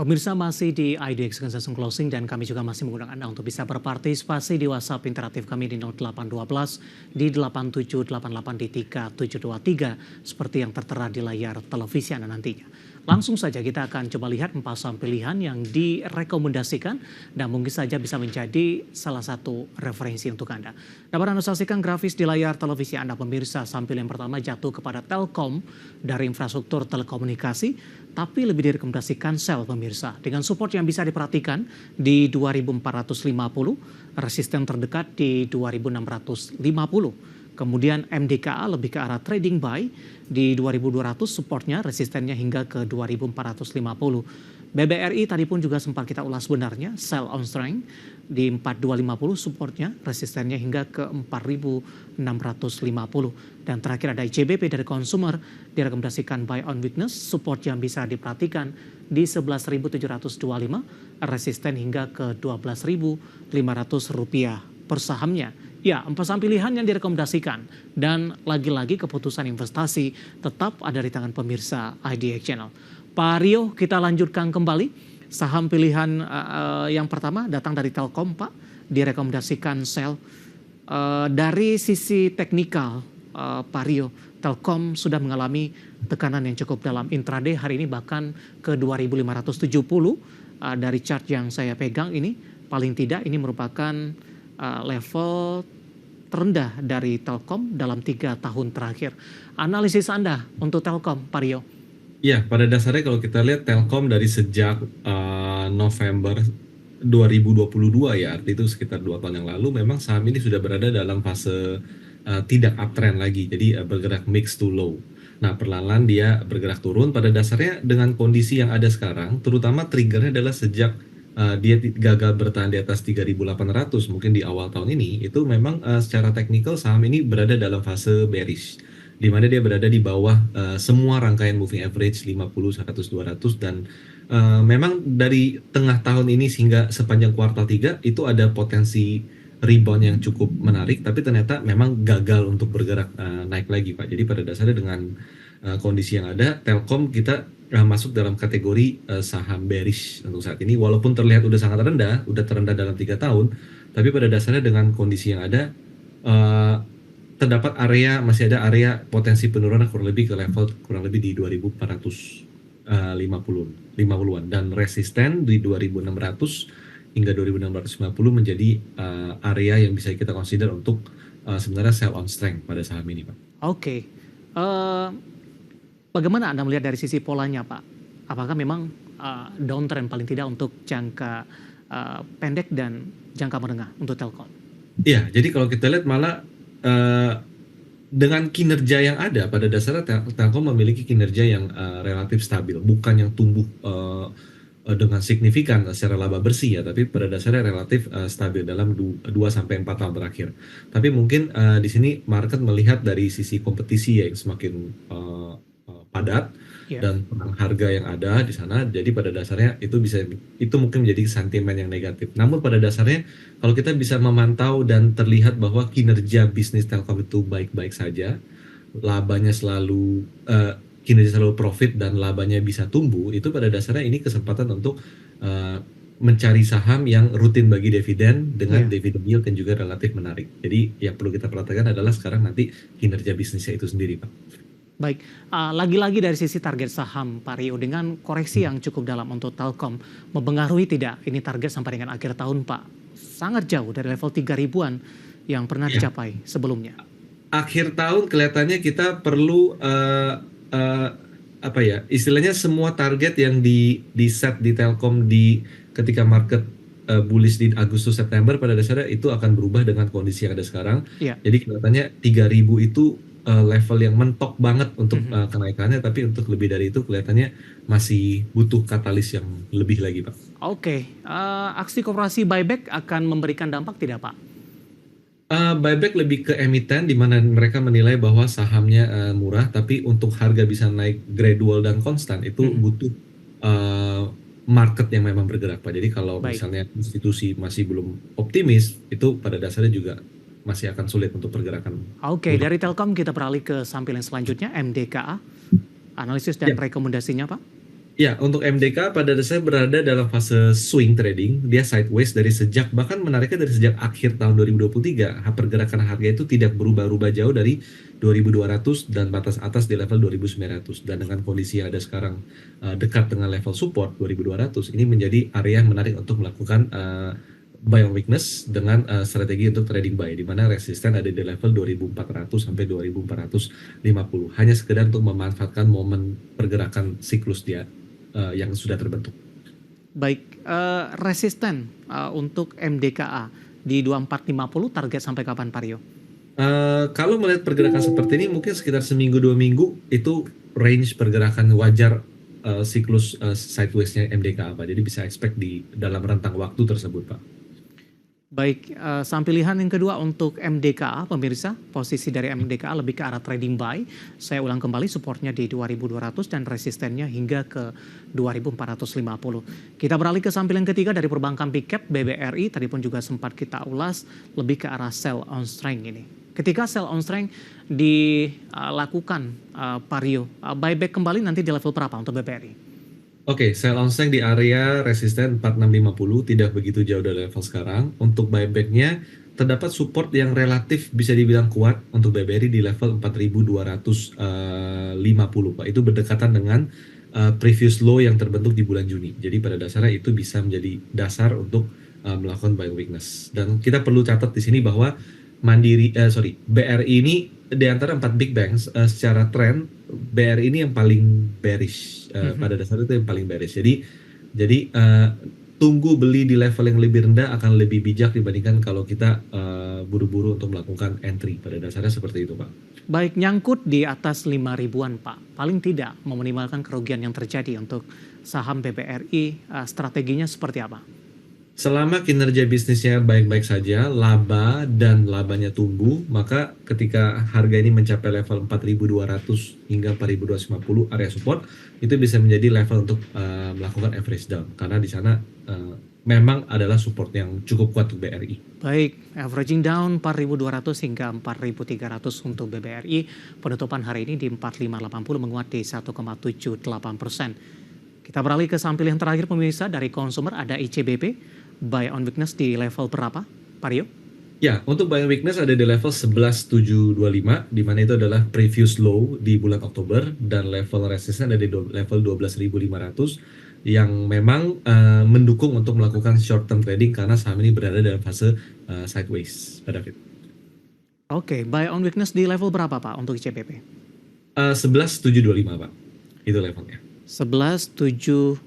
Pemirsa masih di IDX Transaction Closing dan kami juga masih mengundang Anda untuk bisa berpartisipasi di WhatsApp interaktif kami di 0812 di 8788 di 3723 seperti yang tertera di layar televisi Anda nantinya. Langsung saja kita akan coba lihat 4 saham pilihan yang direkomendasikan dan mungkin saja bisa menjadi salah satu referensi untuk Anda. Dapat Anda saksikan grafis di layar televisi Anda pemirsa. Saham pilihan pertama jatuh kepada Telkom dari infrastruktur telekomunikasi, tapi lebih direkomendasikan sell pemirsa. Dengan support yang bisa diperhatikan di 2450, resisten terdekat di 2650. Kemudian MDKA lebih ke arah trading buy di 2200, supportnya resistennya hingga ke 2450. BBRI tadi pun juga sempat kita ulas sebenarnya, sell on strength di 4250, supportnya resistennya hingga ke 4650. Dan terakhir ada ICBP dari consumer, direkomendasikan buy on weakness, support yang bisa diperhatikan di 11.725, resisten hingga ke 12.500 rupiah per sahamnya. Ya, 4 saham pilihan yang direkomendasikan. Dan lagi-lagi keputusan investasi tetap ada di tangan pemirsa IDX Channel. Pak Rio, kita lanjutkan kembali. Saham pilihan yang pertama datang dari Telkom, Pak. Direkomendasikan sell. Dari sisi teknikal, Pak Rio, Telkom sudah mengalami tekanan yang cukup dalam intraday hari ini, bahkan ke 2570. Dari chart yang saya pegang ini, paling tidak ini merupakan level terendah dari Telkom dalam 3 tahun terakhir. Analisis Anda untuk Telkom, Pak Rio? Ya, pada dasarnya kalau kita lihat Telkom dari sejak November 2022 ya, arti itu sekitar 2 tahun yang lalu, memang saham ini sudah berada dalam fase tidak uptrend lagi, jadi bergerak mix to low. Nah, perlahan-lahan dia bergerak turun. Pada dasarnya dengan kondisi yang ada sekarang, terutama triggernya adalah sejak dia gagal bertahan di atas 3.800 mungkin di awal tahun ini, itu memang secara teknikal saham ini berada dalam fase bearish, di mana dia berada di bawah semua rangkaian moving average 50, 100, 200, dan memang dari tengah tahun ini hingga sepanjang kuartal 3 itu ada potensi rebound yang cukup menarik, tapi ternyata memang gagal untuk bergerak naik lagi, Pak. Jadi pada dasarnya dengan kondisi yang ada, Telkom kita masuk dalam kategori saham bearish untuk saat ini, walaupun terlihat udah sangat rendah, udah terendah dalam 3 tahun, tapi pada dasarnya dengan kondisi yang ada terdapat masih ada area potensi penurunan kurang lebih ke level kurang lebih di 2450-an, dan resisten di 2600 hingga 2650 menjadi area yang bisa kita consider untuk sebenarnya sell on strength pada saham ini, Pak. Oke. Bagaimana Anda melihat dari sisi polanya, Pak? Apakah memang downtrend paling tidak untuk jangka pendek dan jangka menengah untuk Telkom? Iya, jadi kalau kita lihat malah dengan kinerja yang ada, pada dasarnya Telkom memiliki kinerja yang relatif stabil, bukan yang tumbuh dengan signifikan secara laba bersih ya, tapi pada dasarnya relatif stabil dalam 2-4 tahun terakhir. Tapi mungkin di sini market melihat dari sisi kompetisi yang semakin padat dan harga yang ada di sana, jadi pada dasarnya itu mungkin menjadi sentimen yang negatif. Namun pada dasarnya kalau kita bisa memantau dan terlihat bahwa kinerja bisnis Telkom itu baik-baik saja, labanya selalu kinerja selalu profit dan labanya bisa tumbuh, itu pada dasarnya ini kesempatan untuk mencari saham yang rutin bagi dividen dengan dividen yield yang juga relatif menarik. Jadi yang perlu kita perhatikan adalah sekarang nanti kinerja bisnisnya itu sendiri, Pak. Baik, lagi-lagi dari sisi target saham, Pak Rio, dengan koreksi yang cukup dalam untuk Telkom, mempengaruhi tidak ini target sampai dengan akhir tahun, Pak? Sangat jauh dari level 3.000-an yang pernah dicapai sebelumnya. Akhir tahun kelihatannya kita perlu istilahnya semua target yang di set di Telkom ketika market bullish di Agustus September, pada dasarnya itu akan berubah dengan kondisi yang ada sekarang. Jadi kelihatannya 3.000 itu level yang mentok banget untuk kenaikannya, tapi untuk lebih dari itu kelihatannya masih butuh katalis yang lebih lagi, Pak. Oke, aksi koperasi buyback akan memberikan dampak tidak, Pak? Buyback lebih ke emiten, di mana mereka menilai bahwa sahamnya murah, tapi untuk harga bisa naik gradual dan konstan itu butuh market yang memang bergerak, Pak. Jadi kalau misalnya institusi masih belum optimis, itu pada dasarnya juga masih akan sulit untuk pergerakan. Oke, dari Telkom kita beralih ke saham pilihan selanjutnya, MDKA. Analisis dan rekomendasinya, Pak? Ya, untuk MDK pada dasarnya berada dalam fase swing trading, dia sideways dari sejak, bahkan menariknya dari sejak akhir tahun 2023, pergerakan harga itu tidak berubah-ubah jauh dari 2200 dan batas atas di level 2900. Dan dengan kondisi yang ada sekarang dekat dengan level support 2200, ini menjadi area yang menarik untuk melakukan buy on weakness dengan strategi untuk trading buy, di mana resisten ada di level 2400 sampai 2450. Hanya sekedar untuk memanfaatkan momen pergerakan siklus dia yang sudah terbentuk. Baik, resisten untuk MDKA di 2450 target sampai kapan Pak Rio? Kalau melihat pergerakan seperti ini, mungkin sekitar seminggu 2 minggu itu range pergerakan wajar siklus sideways-nya MDKA, Pak. Jadi bisa expect di dalam rentang waktu tersebut, Pak. Baik, saham pilihan yang kedua untuk MDKA, pemirsa. Posisi dari MDKA lebih ke arah trading buy. Saya ulang kembali, supportnya di 2200 dan resistennya hingga ke 2450. Kita beralih ke saham pilihan ketiga dari perbankan big cap, BBRI. Tadi pun juga sempat kita ulas, lebih ke arah sell on strength ini. Ketika sell on strength dilakukan, Pak Rio, buyback kembali nanti di level berapa untuk BBRI? Oke, sell on strength di area resisten 4650, tidak begitu jauh dari level sekarang. Untuk buyback-nya terdapat support yang relatif bisa dibilang kuat untuk BBRI di level 4250, Pak. Itu berdekatan dengan previous low yang terbentuk di bulan Juni. Jadi pada dasarnya itu bisa menjadi dasar untuk melakukan buying weakness. Dan kita perlu catat di sini bahwa BRI ini di antara 4 big banks secara tren BRI ini yang paling bearish, pada dasarnya itu yang paling bearish. Jadi tunggu beli di level yang lebih rendah akan lebih bijak dibandingkan kalau kita buru-buru untuk melakukan entry. Pada dasarnya seperti itu, Pak. Baik, nyangkut di atas 5 ribuan, Pak. Paling tidak meminimalkan kerugian yang terjadi untuk saham BBRI, strateginya seperti apa? Selama kinerja bisnisnya baik-baik saja, laba dan labanya tumbuh, maka ketika harga ini mencapai level 4.200 hingga 4.250 area support, itu bisa menjadi level untuk melakukan average down. Karena di sana memang adalah support yang cukup kuat untuk BRI. Baik, averaging down 4.200 hingga 4.300 untuk BBRI. Penutupan hari ini di 4.580 menguat di 1,78%. Kita beralih ke saham pilihan terakhir pemirsa dari konsumer, ada ICBP. Buy on weakness di level berapa, Pak Rio? Ya, untuk buy on weakness ada di level 11.725, di mana itu adalah previous low di bulan Oktober, dan level resistance ada di level 12.500 yang memang mendukung untuk melakukan short term trading karena saham ini berada dalam fase sideways, Pak David. Oke, buy on weakness di level berapa, Pak, untuk ICBP? 11.725, Pak. Itu levelnya. 11.725,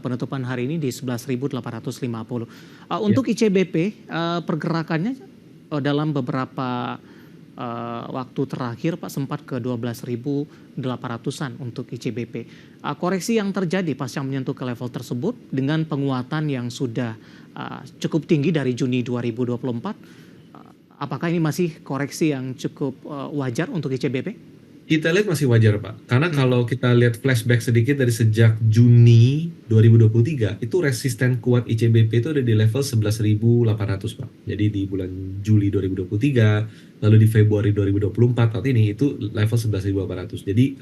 penutupan hari ini di 11.850. Untuk ICBP, pergerakannya dalam beberapa waktu terakhir, Pak, sempat ke 12.800-an untuk ICBP. Koreksi yang terjadi pasca menyentuh ke level tersebut dengan penguatan yang sudah cukup tinggi dari Juni 2024, apakah ini masih koreksi yang cukup wajar untuk ICBP? Kita lihat masih wajar, Pak. Karena kalau kita lihat flashback sedikit dari sejak Juni 2023, itu resisten kuat ICBP itu ada di level 11.800, Pak. Jadi di bulan Juli 2023, lalu di Februari 2024, saat ini itu level 11.800. Jadi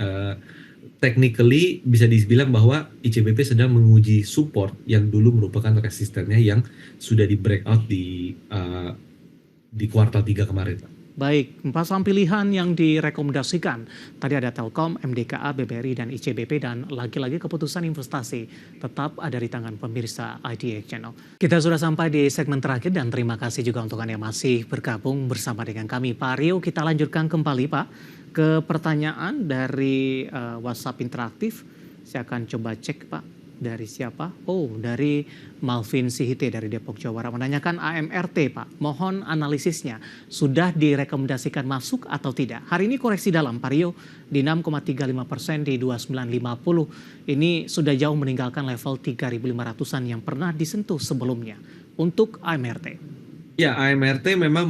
technically bisa dibilang bahwa ICBP sedang menguji support yang dulu merupakan resistennya yang sudah di breakout di kuartal 3 kemarin, Pak. Baik, 4 saham pilihan yang direkomendasikan. Tadi ada Telkom, MDKA, BBRI, dan ICBP. Dan lagi-lagi keputusan investasi tetap ada di tangan pemirsa IDX Channel. Kita sudah sampai di segmen terakhir dan terima kasih juga untuk Anda yang masih bergabung bersama dengan kami. Pak Rio, kita lanjutkan kembali, Pak, ke pertanyaan dari WhatsApp interaktif. Saya akan coba cek, Pak. Dari siapa? Oh, dari Malvin Sihite dari Depok, Jawa Barat. Menanyakan AMRT, Pak. Mohon analisisnya. Sudah direkomendasikan masuk atau tidak? Hari ini koreksi dalam, Pak Rio, di 6,35% di 2950. Ini sudah jauh meninggalkan level 3.500-an yang pernah disentuh sebelumnya. Untuk AMRT. Ya, AMRT memang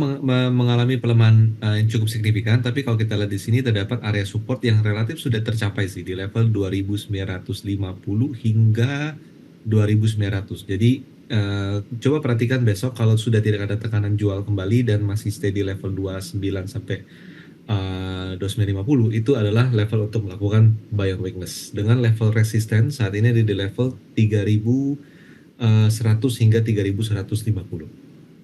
mengalami pelemahan yang cukup signifikan, tapi kalau kita lihat di sini terdapat area support yang relatif sudah tercapai sih di level 2.950 hingga 2.900. Jadi coba perhatikan besok kalau sudah tidak ada tekanan jual kembali dan masih stay di level 29 sampai 2950 itu adalah level untuk melakukan buy on weakness. Dengan level resisten saat ini ada di level 3100 hingga 3150.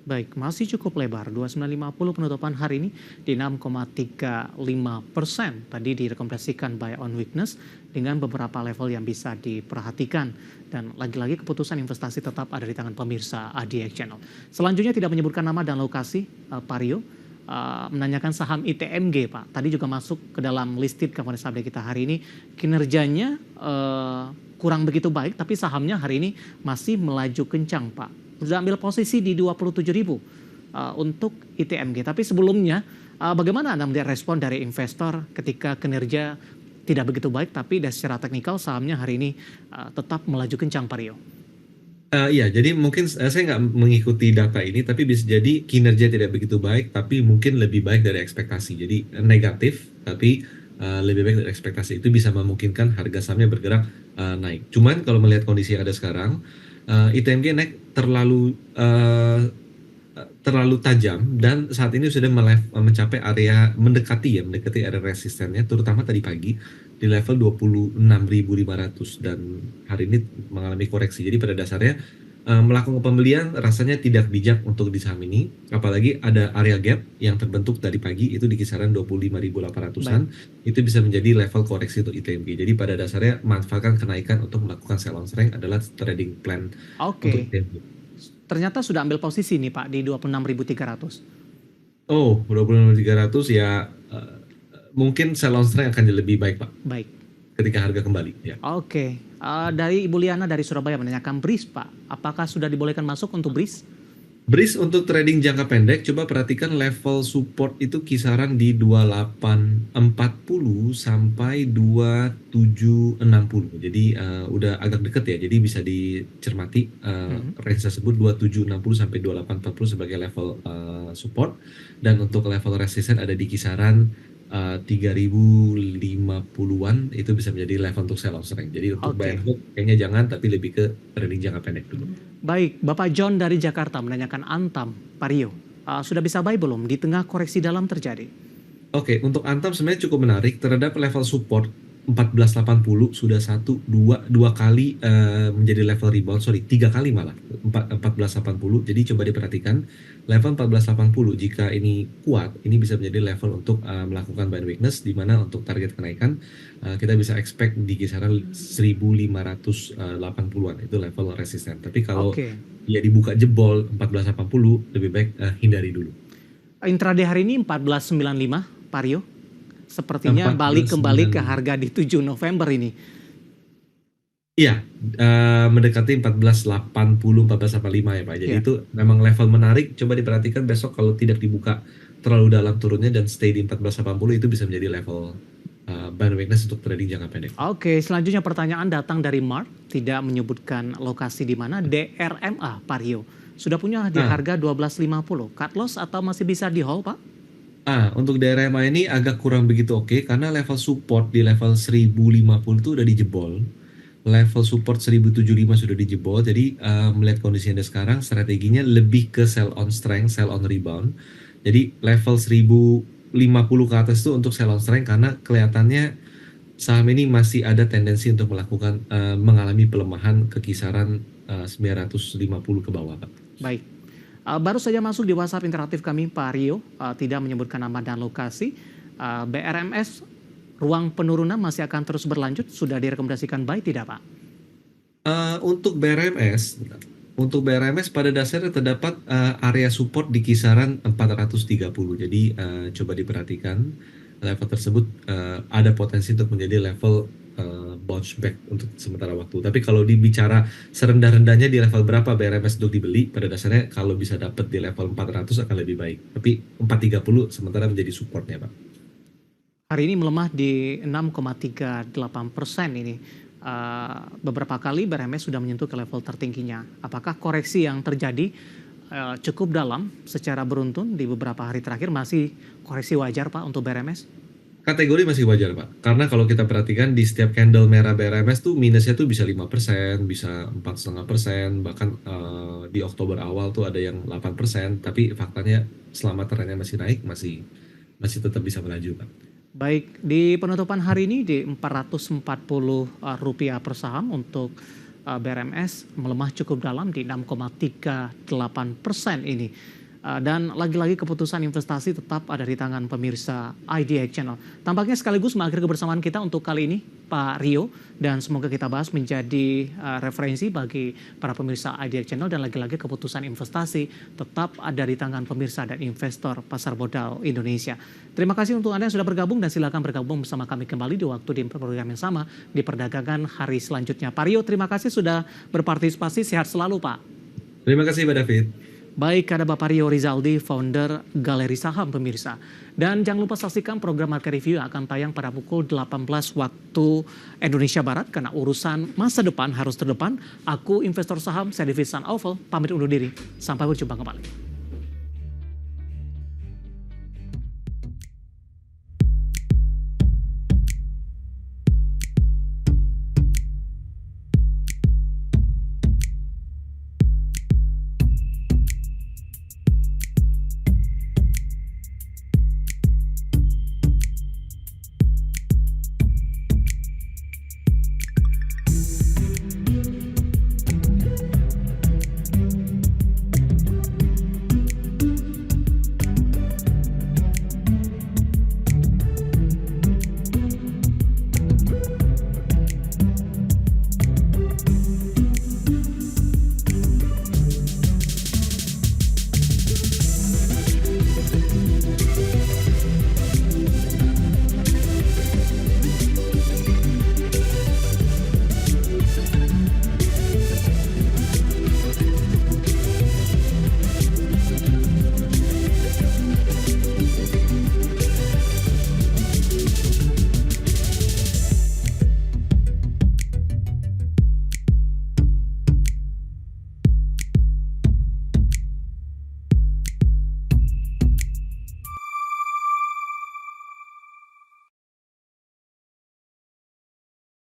Baik, masih cukup lebar. 2950 penutupan hari ini di 6,35%. Tadi direkomendasikan buy on weakness dengan beberapa level yang bisa diperhatikan. Dan lagi-lagi keputusan investasi tetap ada di tangan pemirsa ADX Channel. Selanjutnya tidak menyebutkan nama dan lokasi, Pak Rio. Menanyakan saham ITMG, Pak. Tadi juga masuk ke dalam listed Komoditas Update kita hari ini. Kinerjanya kurang begitu baik, tapi sahamnya hari ini masih melaju kencang, Pak. Sudah ambil posisi di 27.000 untuk ITMG. Tapi sebelumnya, bagaimana Anda melihat respon dari investor ketika kinerja tidak begitu baik, tapi dari secara teknikal sahamnya hari ini tetap melaju kencang, Pak Rio? Iya, jadi mungkin saya nggak mengikuti data ini, tapi bisa jadi kinerja tidak begitu baik, tapi mungkin lebih baik dari ekspektasi. Jadi negatif, tapi lebih baik dari ekspektasi. Itu bisa memungkinkan harga sahamnya bergerak naik. Cuman kalau melihat kondisi yang ada sekarang, ITMG naik terlalu tajam dan saat ini sudah mencapai mendekati area resistennya, terutama tadi pagi di level 26.500 dan hari ini mengalami koreksi. Jadi pada dasarnya melakukan pembelian rasanya tidak bijak untuk di saham ini, apalagi ada area gap yang terbentuk tadi pagi itu di kisaran 25.800-an. Itu bisa menjadi level koreksi untuk ITMG. Jadi pada dasarnya manfaatkan kenaikan untuk melakukan sell on strength adalah trading plan untuk ITMG. Ternyata sudah ambil posisi nih Pak di 26.300. Oh, 26.300 ya, mungkin sell on strength akan lebih baik, Pak. Baik. Ketika harga kembali, ya. Dari Ibu Liana dari Surabaya menanyakan BRIS, Pak. Apakah sudah dibolehkan masuk untuk BRIS? BRIS untuk trading jangka pendek, coba perhatikan level support itu kisaran di 2840 sampai 2760. Jadi udah agak deket ya, jadi bisa dicermati range tersebut 2760 sampai 2840 sebagai level support. Dan untuk level resisten ada di kisaran 3050-an, itu bisa menjadi level untuk sell off strength. Jadi untuk buy and hold kayaknya jangan, tapi lebih ke trading jangka pendek dulu. Baik, Bapak John dari Jakarta menanyakan Antam, Pak Rio. Sudah bisa buy belum di tengah koreksi dalam terjadi? Oke, untuk Antam sebenarnya cukup menarik terhadap level support 1480 sudah dua kali menjadi level rebound, 3 kali malah 1480. Jadi coba diperhatikan level 1480 jika ini kuat, ini bisa menjadi level untuk melakukan buy weakness, di mana untuk target kenaikan kita bisa expect di kisaran 1580-an itu level resisten. Tapi kalau dia dibuka jebol 1480 lebih baik hindari dulu. Intraday hari ini 1495, Pak Rio. Sepertinya balik kembali ke harga di 7 November ini. Iya, mendekati 1480, 1485 ya Pak. Jadi itu memang level menarik. Coba diperhatikan besok kalau tidak dibuka terlalu dalam turunnya dan stay di 1480, itu bisa menjadi level buy weakness untuk trading jangka pendek. Oke, selanjutnya pertanyaan datang dari Mark, tidak menyebutkan lokasi di mana. DRMA, Pak Rio. Sudah punya di harga 1250. Cut loss atau masih bisa di hold, Pak? Untuk DRMA ini agak kurang begitu oke, karena level support di level 1050 itu udah dijebol. Level support 1075 sudah dijebol. Jadi melihat kondisi Anda sekarang, strateginya lebih ke sell on strength, sell on rebound. Jadi level 1050 ke atas itu untuk sell on strength, karena kelihatannya saham ini masih ada tendensi untuk melakukan mengalami pelemahan ke kisaran 950 ke bawah, Pak. Baik. Baru saja masuk di WhatsApp interaktif kami, Pak Rio, tidak menyebutkan nama dan lokasi. BRMS, ruang penurunan masih akan terus berlanjut, sudah direkomendasikan buy tidak, Pak? Untuk BRMS pada dasarnya terdapat area support di kisaran 430. Jadi coba diperhatikan level tersebut ada potensi untuk menjadi level bounce back untuk sementara waktu. Tapi kalau dibicara serendah-rendahnya di level berapa BRMS untuk dibeli, pada dasarnya kalau bisa dapat di level 400 akan lebih baik. Tapi 430 sementara menjadi supportnya, Pak. Hari ini melemah di 6,38% ini. Beberapa kali BRMS sudah menyentuh ke level tertingginya. Apakah koreksi yang terjadi cukup dalam secara beruntun di beberapa hari terakhir masih koreksi wajar, Pak, untuk BRMS? Kategori masih wajar, Pak. Karena kalau kita perhatikan di setiap candle merah BRMS tuh minusnya tuh bisa 5%, bisa 4,5%, bahkan di Oktober awal tuh ada yang 8%, tapi faktanya selama trennya masih naik, masih masih tetap bisa melaju, Pak. Baik, di penutupan hari ini di Rp440 per saham untuk BRMS melemah cukup dalam di 6,38% ini. Dan lagi-lagi keputusan investasi tetap ada di tangan pemirsa IDX Channel. Tampaknya sekaligus mengakhiri kebersamaan kita untuk kali ini, Pak Rio. Dan semoga kita bahas menjadi referensi bagi para pemirsa IDX Channel. Dan lagi-lagi keputusan investasi tetap ada di tangan pemirsa dan investor pasar modal Indonesia. Terima kasih untuk Anda yang sudah bergabung dan silakan bergabung bersama kami kembali di waktu di program yang sama di perdagangan hari selanjutnya. Pak Rio, terima kasih sudah berpartisipasi. Sehat selalu, Pak. Terima kasih, Pak David. Baik, ada Bapak Rio Rizaldi, founder Galeri Saham pemirsa. Dan jangan lupa saksikan program Market Review yang akan tayang pada pukul 18 waktu Indonesia Barat. Karena urusan masa depan harus terdepan. Aku investor saham, saya David San Oval, pamit undur diri. Sampai berjumpa kembali.